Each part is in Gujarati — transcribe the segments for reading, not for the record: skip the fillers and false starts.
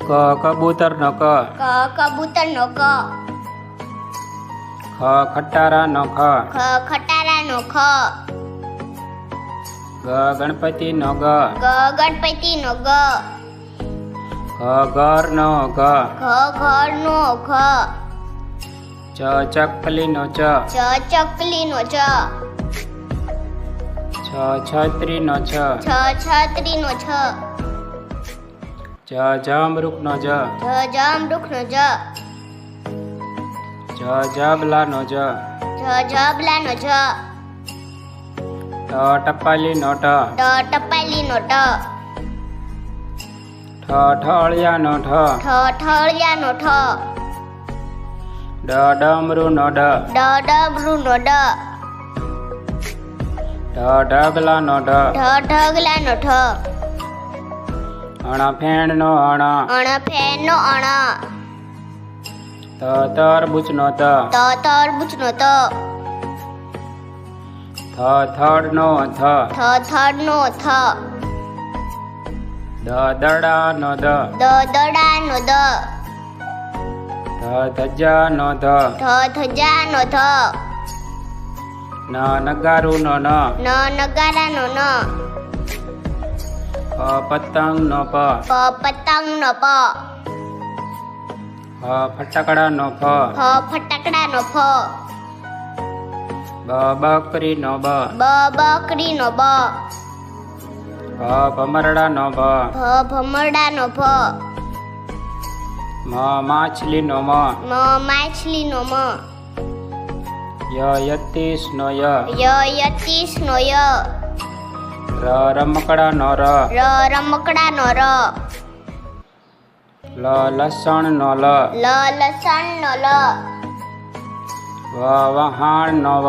કબૂતર નો ક. કબૂતર નો ક. ખટારા નો ખ. ખટારા નો ખ. ગણપતિ નો ગ. ગણપતિ નો ગ. ઘર નો ઘ. ઘર નો ઘ. ચકલી નો ચ. ચકલી નો ચ. છત્રી નો છ. છત્રી નો છ. જમરૂખ નો જ. જમરૂખ નો જ. જબલા નો જ. જબલા નો જ. ટપાલી નો ટ. ટપાલી નો ટ. ઠળિયા નો ઠ. ઠળિયા નો ઠ. ડમરુ નો ડ. ડમરુ નો ડ. ઢગલા નો ઢ. ઢગલા નો ઠ. ફેણ નો અણ. ફેણ નો અણ. તરબૂચ નો ત. તરબૂચ નો ત. થડ નો થ. થડ નો થ. દડા નો દ. દડા નો દ. ધજા નો ધ. ધજા નો ધ. નગારુ નો ન. નગારા નો ન. પતંગ નો પ. પતંગ નો પ. ફટાકડા નો ફ. ફટાકડા નો ફ. બકરી નો બ. બકરી નો બ. ભમરડા નો ભ. ભમરડા નો ભ. માછલી નો મ. માછલી નો મ. યતીશ નો ય. યતીશ નો ય. રમકડા નો ર. રમકડા નો ર. લસણ નો લ. લસણ નો લ. વહાણ નો વ.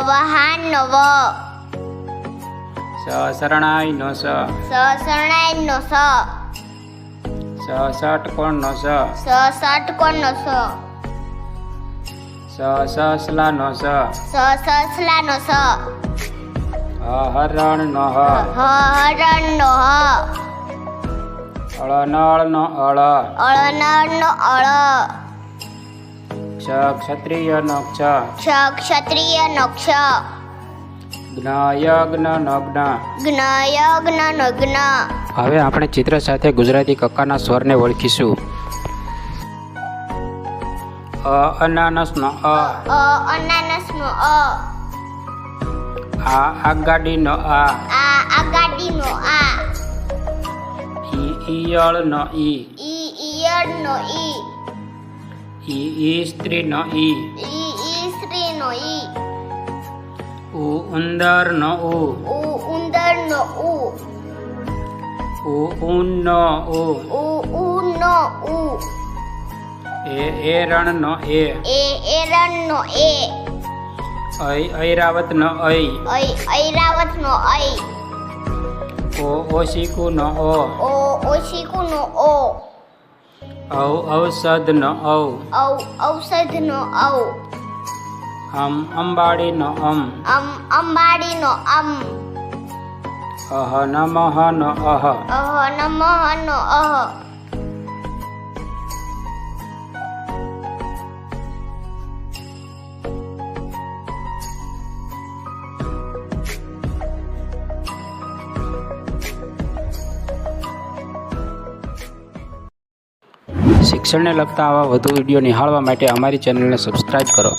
વહાણ નો વ. શરણાઈ નો સ. શરણાઈ નો સ. ષટકોણ નો સ. ષટકોણ નો સ. સસલા નો સ. સસલા નો સ. હરણ નો હ. હરણ નો હ. અળનળ નો અળ. અળનળ નો અળ. ક્ષત્રિય નો ક્ષ. ક્ષત્રિય નો ક્ષ. જ્ઞ નો જ્ઞ. જ્ઞ નો જ્ઞ. હવે આપણે ચિત્ર સાથે ગુજરાતી કક્કાના સ્વરને ઓળખીશું. અનાનસ નો અ. અનાનસ નો અ. આગાડી નો આ. આગાડી નો આ. ઈયળ નો ઈ. ઈયળ નો ઈ. સ્ત્રી નો ઈ. સ્ત્રી નો ઈ. ઉંદર નો ઉ. ઉંદર નો ઉ. ઊન નો ઉ. ઊન નો ઉ. એરણ નો એ. એરણ નો એ. ઐરાવત નો ઐ. ઐરાવત નો ઐ. ઓશિકુ નો ઓ. ઓશિકુ નો ઓ. ઔષધ નો ઔ. ઔષધ નો ઔ. અંબાડી નો અમ. અંબાડી નો અમ. નમઃ નો અહ. નમઃ નો અહ. શિક્ષણને લગતા આવા વધુ વિડીયો નિહાળવા માટે અમારી ચેનલને સબસ્ક્રાઈબ કરો.